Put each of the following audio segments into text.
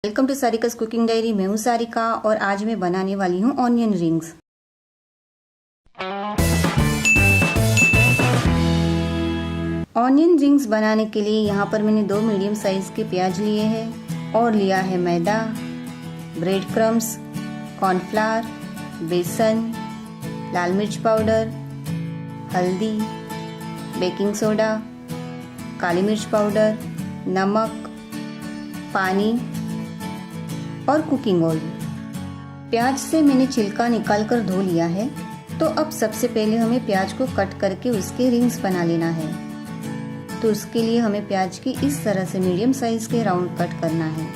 Welcome to Sarika's cooking diary. मैं हूँ सारिका और आज मैं बनाने वाली हूँ ऑनियन रिंग्स। ऑनियन रिंग्स बनाने के लिए यहाँ पर मैंने 2 मीडियम साइज के प्याज लिए हैं और लिया है मैदा, ब्रेड क्रम्स, कॉर्नफ्लावर, बेसन, लाल मिर्च पाउडर, हल्दी, बेकिंग सोडा, काली मिर्च पाउडर, नमक, पानी और कुकिंग ऑयल। प्याज से मैंने छिलका निकालकर धो लिया है। तो अब सबसे पहले हमें प्याज को कट करके उसके रिंग्स बना लेना है। तो उसके लिए हमें प्याज की इस तरह से मीडियम साइज के राउंड कट करना है।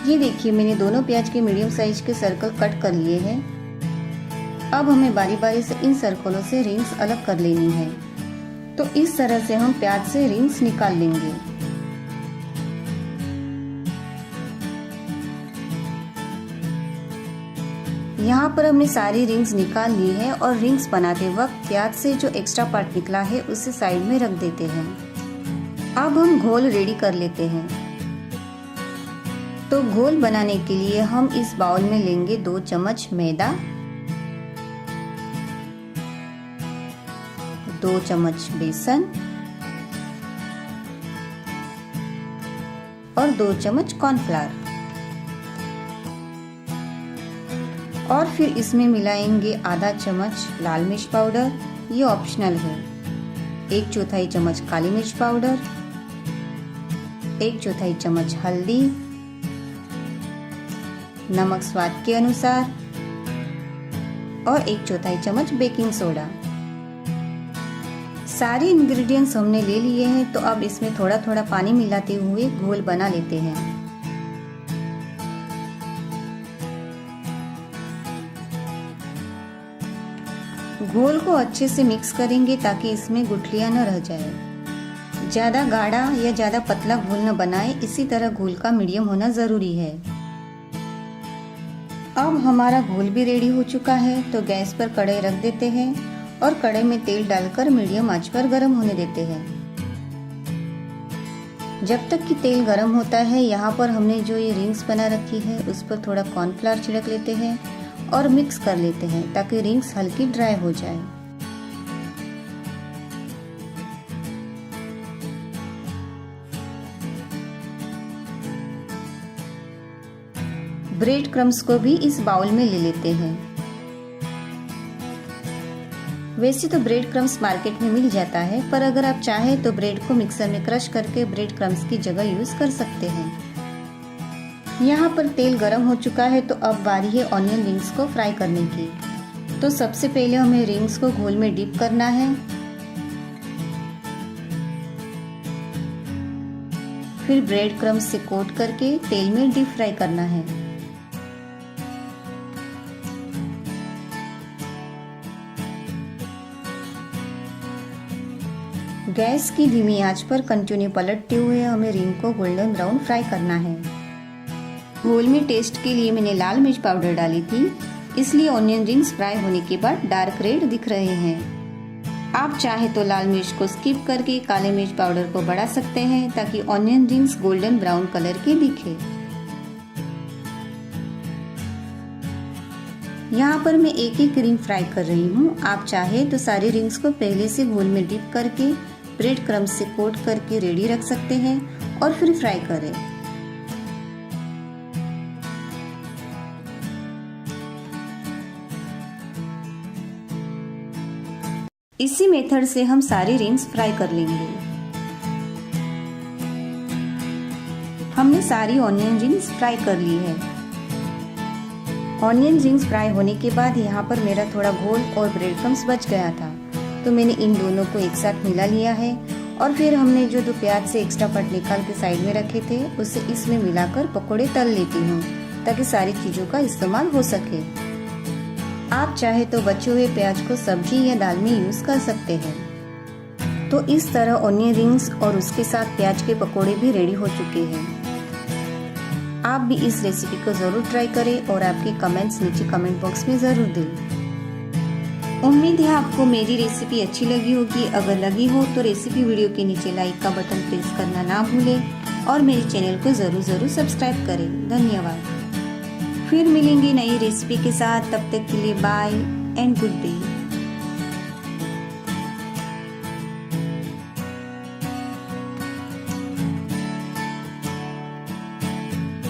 ये देखिए, मैंने दोनों प्याज के मीडियम साइज के सर्कल कट कर लिए हैं। अब हमें बारी बारी से इन सर्कलों से रिंग्स अलग कर लेनी है। तो इस तरह से हम प्याज से रिंग्स निकाल लेंगे। यहाँ पर हमने सारी रिंग्स निकाल ली है और रिंग्स बनाते वक्त प्याज से जो एक्स्ट्रा पार्ट निकला है उसे साइड में रख देते हैं। अब हम घोल रेडी कर लेते हैं। तो घोल बनाने के लिए हम इस बाउल में लेंगे 2 चम्मच मैदा, 2 चम्मच बेसन और 2 चम्मच कॉर्नफ्लावर और फिर इसमें मिलाएंगे आधा चम्मच लाल मिर्च पाउडर, ये ऑप्शनल है, 1/4 चम्मच काली मिर्च पाउडर, 1/4 चम्मच हल्दी, नमक स्वाद के अनुसार और 1/4 चम्मच बेकिंग सोडा। सारे इंग्रेडिएंट्स हमने ले लिए हैं। तो अब इसमें थोड़ा थोड़ा पानी मिलाते हुए घोल बना लेते हैं। घोल को अच्छे से मिक्स करेंगे ताकि इसमें गुठलियां न रह जाए। ज़्यादा गाढ़ा या ज़्यादा पतला घोल न बनाएं, इसी तरह घोल का मीडियम होना ज़रूरी है। अब हमारा घोल भी रेडी हो चुका है। तो गैस पर कढ़ाई रख देते हैं और कढ़ाई में तेल डालकर मीडियम आंच पर गर्म होने देते हैं। जब तक कि तेल गर्म होता है, यहाँ पर हमने जो ये रिंग्स बना रखी है उस पर थोड़ा कॉर्नफ्लावर छिड़क लेते हैं और मिक्स कर लेते हैं ताकि रिंग्स हल्की ड्राई हो जाए। ब्रेड क्रम्स को भी इस बाउल में ले लेते हैं। वैसे तो ब्रेड क्रम्स मार्केट में मिल जाता है, पर अगर आप चाहें तो ब्रेड को मिक्सर में क्रश करके ब्रेड क्रम्स की जगह यूज कर सकते हैं। यहाँ पर तेल गरम हो चुका है। तो अब बारी है ऑनियन रिंग्स को फ्राई करने की। तो सबसे पहले हमें रिंग्स को घोल में डिप करना है, फिर ब्रेड क्रम्स से कोट करके तेल में डीप फ्राई करना है। गैस की धीमी आंच पर कंटिन्यू पलटते हुए हमें रिंग को गोल्डन ब्राउन फ्राई करना है। घोल में टेस्ट के लिए मैंने लाल मिर्च पाउडर डाली थी, इसलिए ऑनियन रिंग्स फ्राई होने के बाद डार्क रेड दिख रहे हैं। आप चाहे तो लाल मिर्च को स्किप करके काले मिर्च पाउडर को बढ़ा सकते हैं ताकि onion rings golden brown colour के दिखे। यहाँ पर मैं एक एक रिंग फ्राई कर रही हूँ। आप चाहे तो सारी रिंग्स को पहले से घोल में डिप करके ब्रेड क्रम्स से कोट करके रेडी रख सकते हैं और फिर फ्राई करें। इसी मेथड से हम सारी रिंग्स फ्राई कर लेंगे। हमने सारी ऑनियन रिंग्स फ्राई कर ली है। ऑनियन रिंग्स फ्राई होने के बाद यहाँ पर मेरा थोड़ा घोल और ब्रेड क्रम्स बच गया था, तो मैंने इन दोनों को एक साथ मिला लिया है और फिर हमने जो 2 प्याज से एक्स्ट्रा पार्ट निकाल के साइड में रखे थे उसे इसमें मिलाकर पकोड़े तल लेती हूँ ताकि सारी चीज़ों का इस्तेमाल हो सके। आप चाहे तो बचे हुए प्याज को सब्जी या दाल में यूज कर सकते हैं। तो इस तरह ऑनियन रिंग्स और उसके साथ प्याज के पकोड़े भी रेडी हो चुके हैं। आप भी इस रेसिपी को ज़रूर ट्राई करें और आपके कमेंट्स नीचे कमेंट बॉक्स में ज़रूर दें। उम्मीद है आपको मेरी रेसिपी अच्छी लगी होगी। अगर लगी हो तो रेसिपी वीडियो के नीचे लाइक का बटन प्रेस करना ना भूलें और मेरे चैनल को ज़रूर सब्सक्राइब करें। धन्यवाद। फिर मिलेंगे नई रेसिपी के साथ, तब तक के लिए बाय एंड गुड डे।